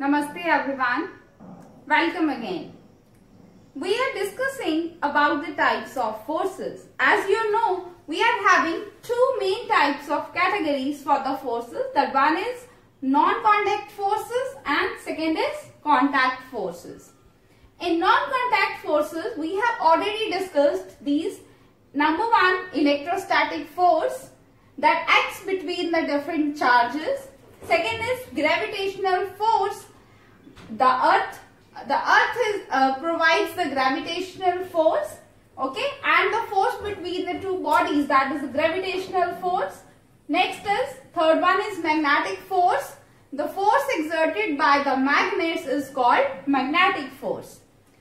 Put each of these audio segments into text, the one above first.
Namaste everyone. Welcome again. We are discussing about the types of forces. As you know, we are having two main types of categories for the forces. That one is non-contact forces and second is contact forces. In non-contact forces, we have already discussed these. Number one, electrostatic force that acts between the different charges. Second is gravitational force. The earth provides the gravitational force, okay, and the force between the two bodies, that is the gravitational force. Next is, third one is magnetic force. The force exerted by the magnets is called magnetic force.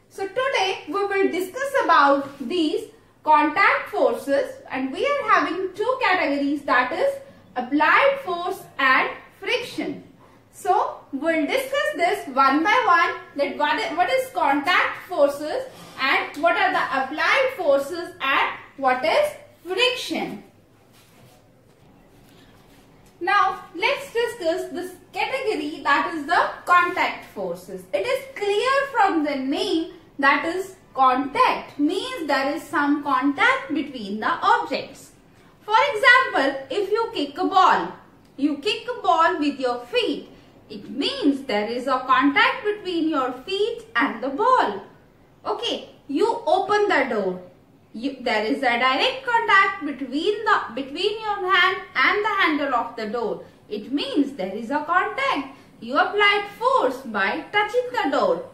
So today we will discuss about these contact forces, and we are having two categories, that is applied force and friction. So we'll discuss this one by one, that what is contact forces and what are the applied forces and what is friction. Now let's discuss this category, that is the contact forces. It is clear from the name that is contact means there is some contact between the objects. For example, if you kick a ball with your feet, it means there is a contact between your feet and the ball. Okay, you open the door. There is a direct contact between your hand and the handle of the door. It means there is a contact. You applied force by touching the door.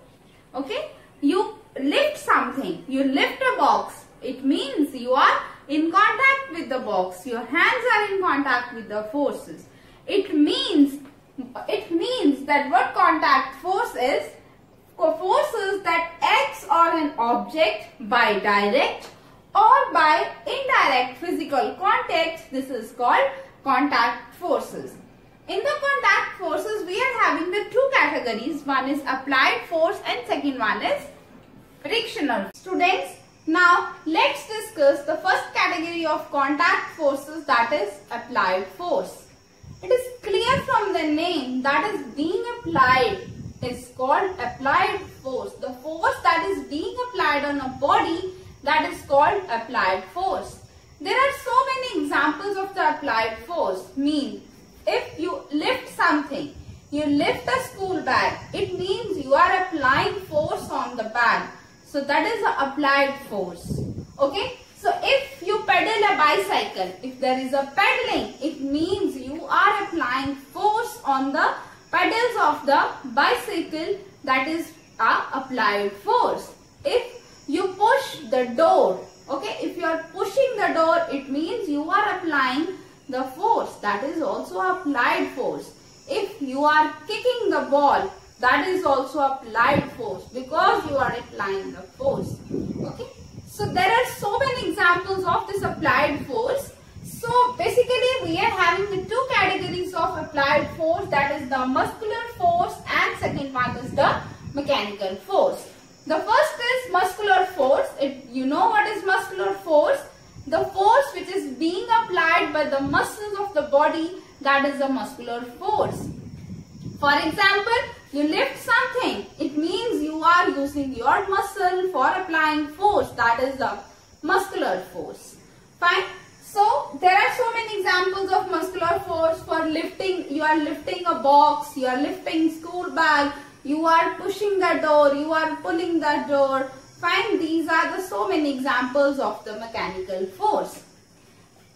Okay, you lift something. You lift a box. It means you are in contact with the box. Your hands are in contact with the forces. It means that what contact force is? Forces that acts on an object by direct or by indirect physical contact. This is called contact forces. In the contact forces, we are having the two categories. One is applied force and second one is frictional. Students, now let's discuss the first category of contact forces, that is applied force. It is clear from the name that is being applied is called applied force. The force that is being applied on a body, that is called applied force. There are so many examples of the applied force. Mean, if you lift something, you lift a school bag, it means you are applying force on the bag. So that is the applied force. Okay. So if you pedal a bicycle, if there is a pedaling, it means you are applying force on the pedals of the bicycle, that is applied force. If you push the door, okay, if you are pushing the door, it means you are applying the force, that is also applied force. If you are kicking the ball, that is also applied force because you are applying the force. Okay. So there are so many examples of this applied force. So basically we are having the two categories of applied force, that is the muscular force and second one is the mechanical force. The first is muscular force. You know what is muscular force? The force which is being applied by the muscles of the body, that is the muscular force. For example, you lift something, it means you are using your muscle for applying force, that is the muscular force. Fine. So there are so many examples of muscular force for lifting. You are lifting a box, you are lifting school bag, you are pushing the door, you are pulling the door. Fine. These are the so many examples of the mechanical force.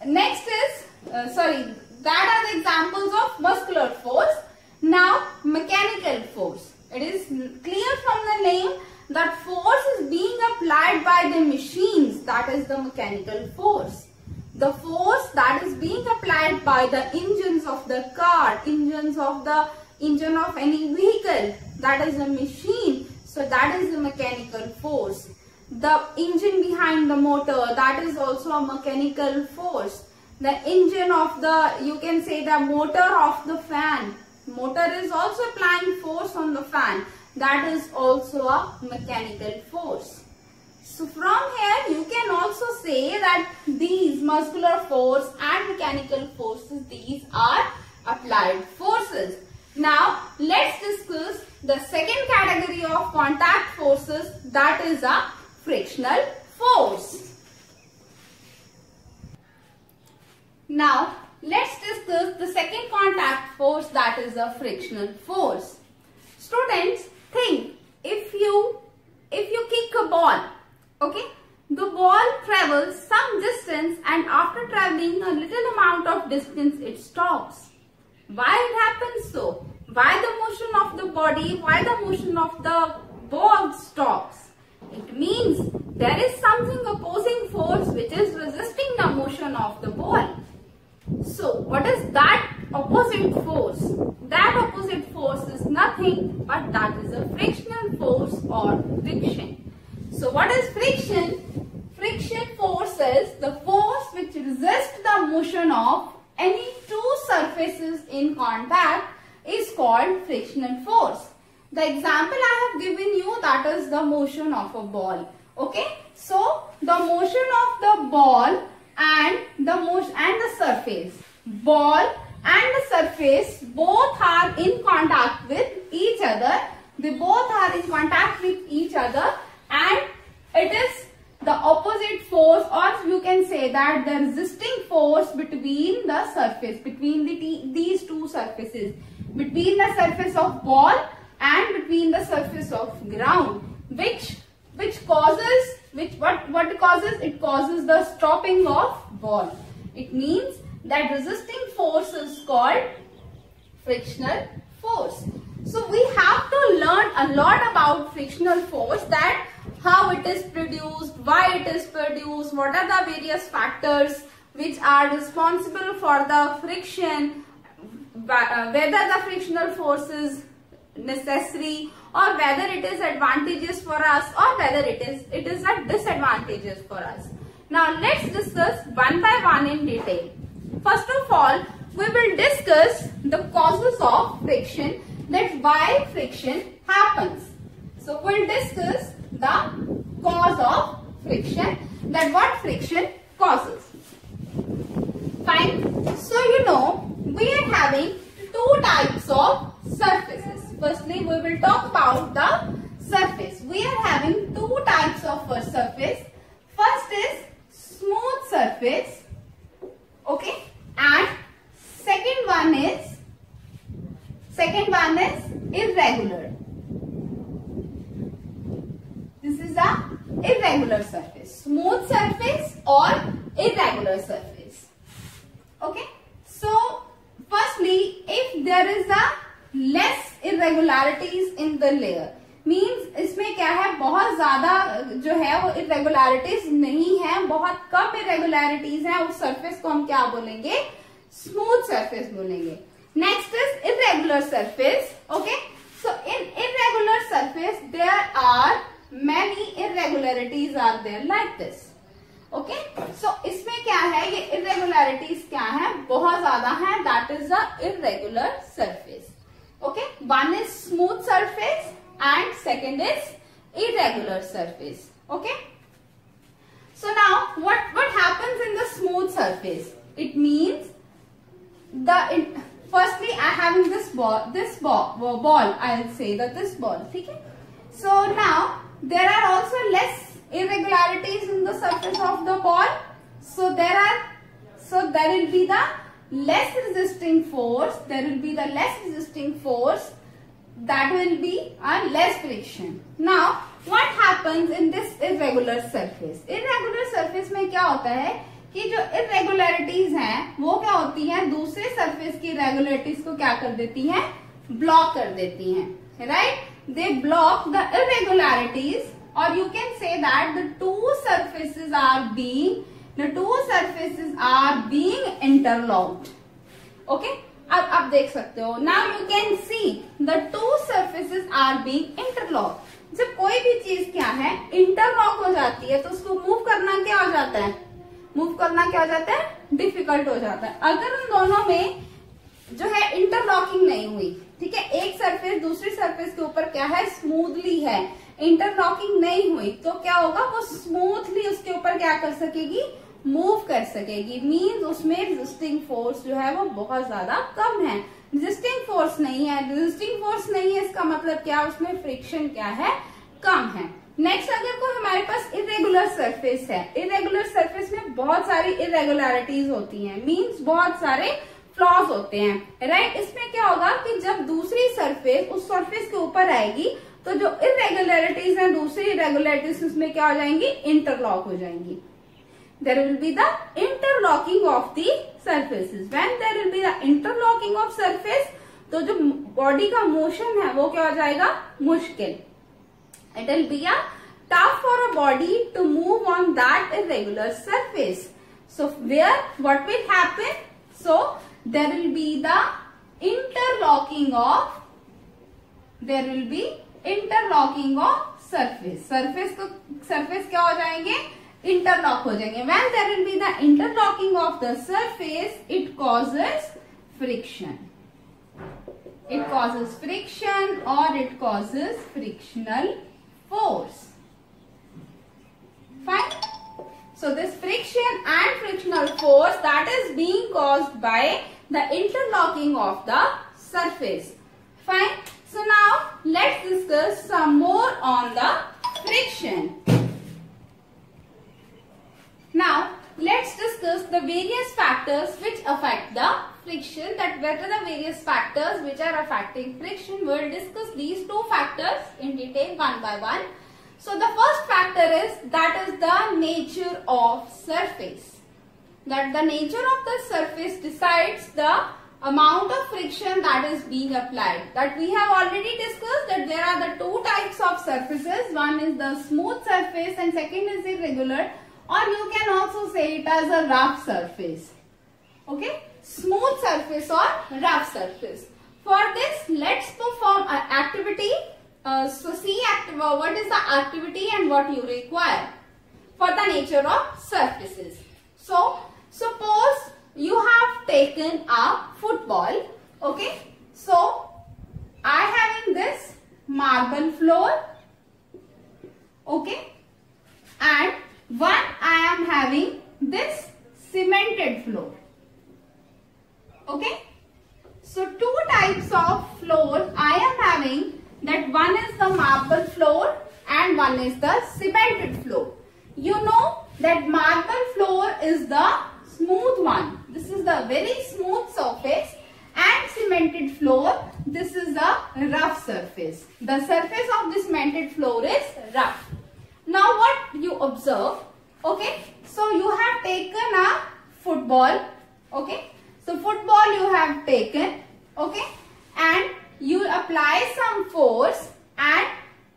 Next is, that are the examples of muscular force. Now mechanical force. It is clear from the name that force is being applied by the machines, that is the mechanical force. The force that is being applied by the engines of the car, engine of any vehicle, that is a machine. So that is the mechanical force. The engine behind the motor, that is also a mechanical force. The engine of the, you can say the motor of the fan. Motor is also applying force on the fan. That is also a mechanical force. So from here you can also say that these muscular force and mechanical forces, these are applied forces. Now let's discuss the second category of contact forces, that is a frictional force. Now let's discuss the second contact force, that is a frictional force. Students, think, if you kick a ball, okay, the ball travels some distance and after traveling a little amount of distance it stops. Why it happens so? Why the motion of the body, why the motion of the ball stops? It means there is something opposing force which is resisting the motion of the ball. So what is that opposite force? That opposite force is nothing but that is a frictional force or friction. So what is friction? Friction force is the force which resists the motion of any two surfaces in contact is called frictional force. The example I have given you, that is the motion of a ball. Okay, so the motion of the ball and the surface. Ball and the surface both are in contact with each other. They both are in contact with each other and it is the opposite force, or you can say that the resisting force between the surface, between these two surfaces, between the surface of ball and between the surface of ground, what causes it causes the stopping of ball. It means that resisting force is called frictional force. So we have to learn a lot about frictional force, that how it is produced, why it is produced, what are the various factors which are responsible for the friction, whether the frictional force is necessary or whether it is advantageous for us or whether it is a disadvantageous for us. Now let's discuss one by one in detail. First of all, we will discuss the causes of friction, that why friction happens. So we'll discuss the cause of friction, that what friction causes. Fine. So we are having two types of surfaces. Firstly, we will talk about the surface. We are having two types of surface. First is smooth surface, okay, and second one is irregular. This is a irregular surface, smooth surface or irregular surface. Okay, so firstly, if there is a less irregularities in the layer, means इसमें क्या है, बहुत ज्यादा जो है वो irregularities नहीं है, बहुत कम इरेगुलरिटीज हैं, उस सरफेस को हम क्या बोलेंगे, स्मूथ सरफेस बोलेंगे. Next is irregular surface. Okay, so in irregular surface there are many irregularities are there like this. Okay, so इसमें क्या है, ये इरेगुलरिटीज क्या है, बहुत ज्यादा है, that is a irregular surface. Okay, one is smooth surface and second is irregular surface. Okay, so now what happens in the smooth surface? It means firstly I having this ball I'll say that this ball. Okay, so now there are also less irregularities in the surface of the ball, so there will be the less resisting force, that will be a less friction. Now what happens in this irregular surface? Irregular surface में क्या होता है कि जो irregularities हैं वो क्या होती हैं, दूसरे surface की irregularities को क्या कर देती हैं, block कर देती हैं, right? They block the irregularities, or you can say that the two surfaces are being interlocked. Okay, अब देख सकते हो. Now you can see the two surfaces are being interlocked. जब कोई भी चीज क्या है इंटरलॉक हो जाती है तो उसको मूव करना क्या हो जाता है, डिफिकल्ट हो जाता है. अगर उन दोनों में जो है इंटरलॉकिंग नहीं हुई, ठीक है, एक सरफेस दूसरी सरफेस के ऊपर क्या है, स्मूथली है, इंटरलॉकिंग नहीं हुई, तो क्या होगा, वो स्मूथली उसके ऊपर क्या कर सकेगी, मूव कर सकेगी. मीन्स उसमें रेजिस्टिंग फोर्स जो है वो बहुत ज्यादा कम है. रेजिस्टिंग फोर्स नहीं है। रेजिस्टिंग फोर्स नहीं है इसका मतलब क्या, उसमें फ्रिक्शन क्या है, कम है। नेक्स्ट अगर कोई हमारे पास इरेगुलर सरफेस है, इरेगुलर सरफेस में बहुत सारी इरेगुलरिटीज होती हैं, मींस बहुत सारे फ्लॉज होते हैं, राइट। इसमें क्या होगा कि जब दूसरी सरफेस उस सरफेस के ऊपर आएगी तो जो इरेगुलरिटीज हैं, दूसरी इरेगुलरिटीज उसमें क्या हो जाएंगी, इंटरलॉक हो जाएंगी। There will be the interlocking of the surfaces. When there will be the interlocking of surface, तो जो बॉडी का मोशन है वो क्या हो जाएगा, मुश्किल। It will be a tough for a body to move on that irregular surface. So where what will happen? So there will be the interlocking of, there will be interlocking of surface. surface क्या हो जाएंगे, interlock हो जाएंगे। When there will be the interlocking of the surface, it causes friction. It causes friction or it causes frictional force. Fine. So this friction and frictional force that is being caused by the interlocking of the surface. Fine. So now let's discuss some more on the friction. Now let's discuss the various factors which affect the friction. That what are the various factors which are affecting friction? We'll discuss these two factors in detail one by one. So the first factor is the nature of surface. That the nature of the surface decides the amount of friction that is being applied. That we have already discussed that there are the two types of surfaces. One is the smooth surface and second is irregular. Or you can also say it as a rough surface. Okay, smooth surface or rough surface. For this, let's perform an activity. So see what is the activity and what you require for the nature of surfaces. So suppose you have taken a football. Okay, so I having this marble floor. Okay, and one I am having this cemented floor. Okay, so two types of floor I am having, that one is the marble floor and one is the cemented floor. You know that marble floor is the smooth one. This is the very smooth surface, and cemented floor, this is the rough surface. The surface of the cemented floor is rough. Now what you observe, okay, so you have taken a football, okay, so football you have taken, okay, and you apply some force and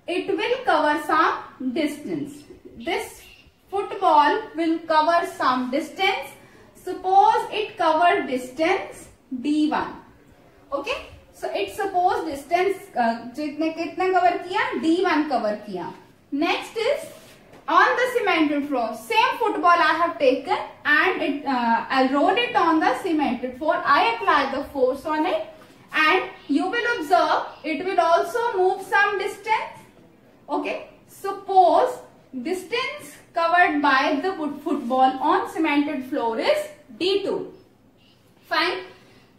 it will cover some distance. This football will cover some distance. Suppose it covered distance D1, okay, so it suppose distance कितना cover किया, D1 cover किया. Next is on the cemented floor, same football I have taken and I rolled it on the cemented floor. I apply the force on it and you will observe it will also move some distance. Okay, suppose distance covered by the football on cemented floor is D2. Fine.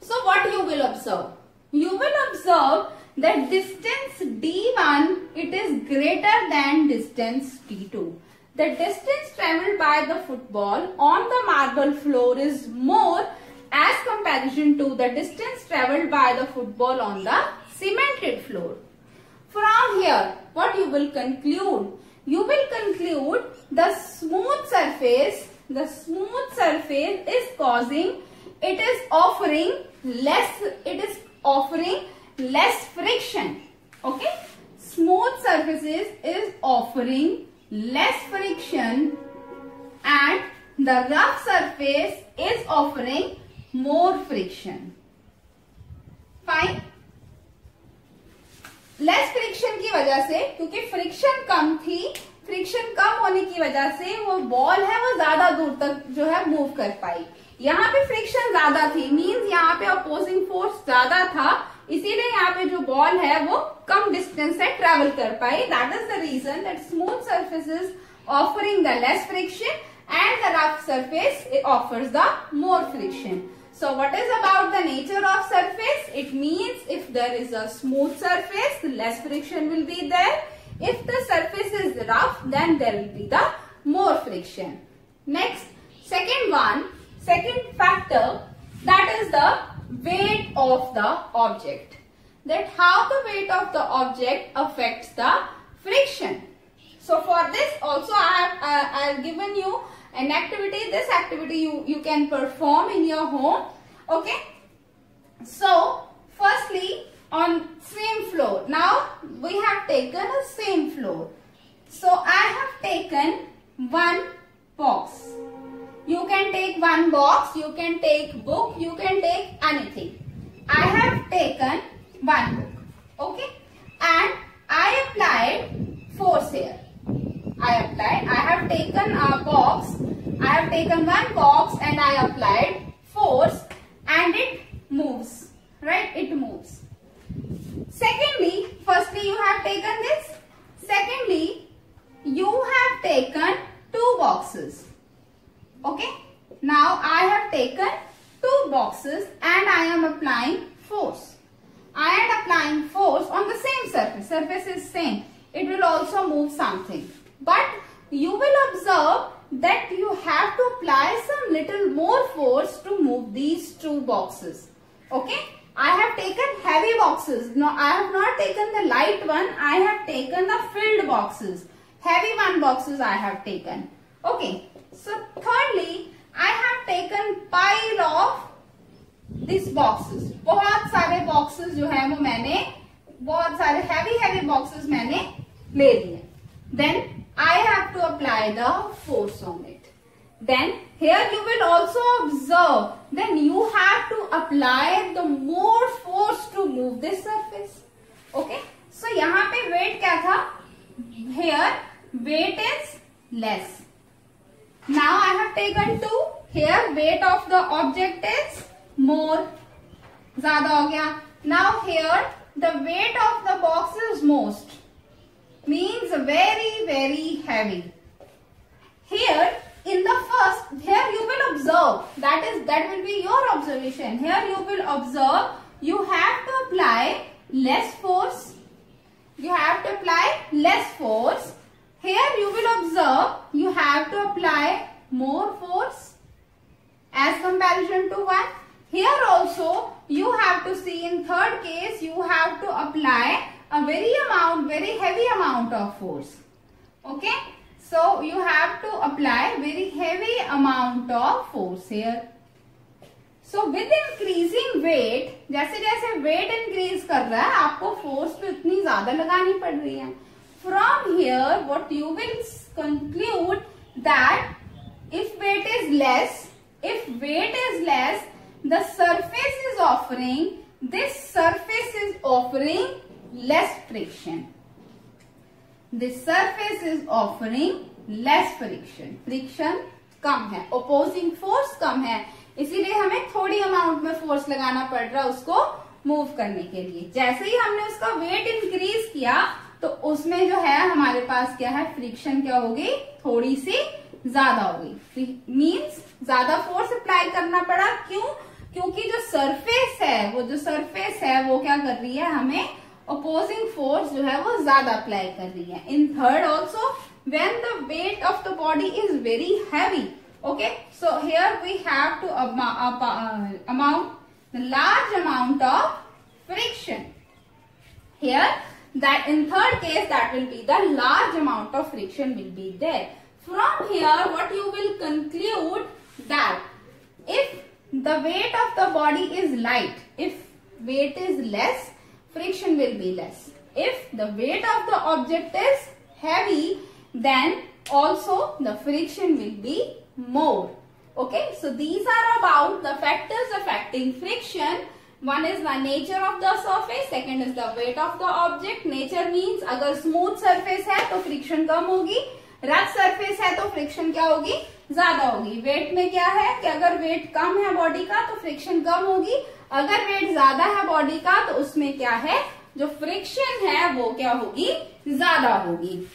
So what you will observe? You will observe that distance D1, it is greater than distance D2. The distance travelled by the football on the marble floor is more as comparison to the distance travelled by the football on the cemented floor. From here, what you will conclude? You will conclude the smooth surface is causing, it is offering less friction. Okay, smooth surfaces is offering less friction and the rough surface is offering more friction. Fine. Less friction की वजह से, क्योंकि friction कम थी, friction कम होने की वजह से वो बॉल है वो ज्यादा दूर तक जो है मूव कर पाई. यहाँ पे फ्रिक्शन ज्यादा थी, मींस यहाँ पे अपोजिंग फोर्स ज्यादा था, इसीलिए यहाँ पे जो बॉल है वो कम डिस्टेंस से ट्रेवल कर पाई. That is the reason that smooth surfaces offering the less friction and the rough surface it offers the more friction. So what is about the nature of surface? It means if there is a smooth surface, less friction will be there. If the surface is rough, then there will be the more friction. Next, second factor, that is the weight of the object. That how the weight of the object affects the friction. So for this also I have given you an activity. This activity you can perform in your home. Okay. So firstly, on same floor. Now we have taken a same floor. So I have taken one box. You can take one box, you can take book, you can take anything. I have taken one book. Okay. And I applied force here. I have taken a box. I have taken one box and I applied force and it moves. Right? It moves. Secondly, firstly you have taken this. Secondly, you have taken two boxes. Okay. Now I have taken two boxes and I am applying force. I am applying force on the same surface. Surface is same. It will also move something. But you will observe that you have to apply some little more force to move these two boxes. Okay. I have taken heavy boxes. No, I have not taken the light one. I have taken the filled boxes. Heavy one boxes I have taken. Okay. So thirdly, I have taken pile of these boxes. बहुत सारे boxes जो है वो मैंने बहुत सारे heavy boxes मैंने ले लिए. Then I have to apply the force on it. Then here you will also observe. Then you have to apply the more force to move this surface. Okay. So यहाँ पे weight क्या था? Here weight is less. Now I have taken two. Here weight of the object is more. ज़्यादा हो गया. Now here the weight of the box is most. Means very heavy. Here in the first, here you will observe. That will be your observation. Here you will observe. You have to apply less force. You have to apply less force. Here you will observe you have to apply more force as comparison to one. Here also you have to see in third case you have to apply a very heavy amount of force. Okay. So you have to apply very heavy amount of force here. So with increasing weight, जैसे जैसे weight increase कर रहा है आपको force तो इतनी ज़्यादा लगानी पड़ रही है. From here, what you will conclude that if weight is less, the surface is offering less friction. This surface is offering less friction. Friction कम है, opposing force कम है, इसीलिए हमें थोड़ी अमाउंट में फोर्स लगाना पड़ रहा है उसको मूव करने के लिए. जैसे ही हमने उसका वेट इंक्रीज किया तो उसमें जो है हमारे पास क्या है, फ्रिक्शन क्या होगी, थोड़ी सी ज्यादा होगी. मींस ज्यादा फोर्स अप्लाई करना पड़ा. क्यों? क्योंकि जो सरफेस है वो क्या कर रही है, हमें अपोजिंग फोर्स जो है वो ज्यादा अप्लाई कर रही है. In third also when the weight of the body is very heavy. Okay, so here we have to amount the large amount of friction. Here, that in third case, that will be the large amount of friction will be there. From here, what you will conclude that if the weight of the body is light, if weight is less, friction will be less. If the weight of the object is heavy, then also the friction will be more. Okay, so these are about the factors affecting friction. One is the nature of the surface, second is the weight of the object. Nature means अगर smooth surface है तो friction कम होगी, rough surface है तो friction क्या होगी, ज्यादा होगी. weight में क्या है कि अगर weight कम है बॉडी का तो friction कम होगी, अगर weight ज्यादा है बॉडी का तो उसमें क्या है, जो friction है वो क्या होगी, ज्यादा होगी.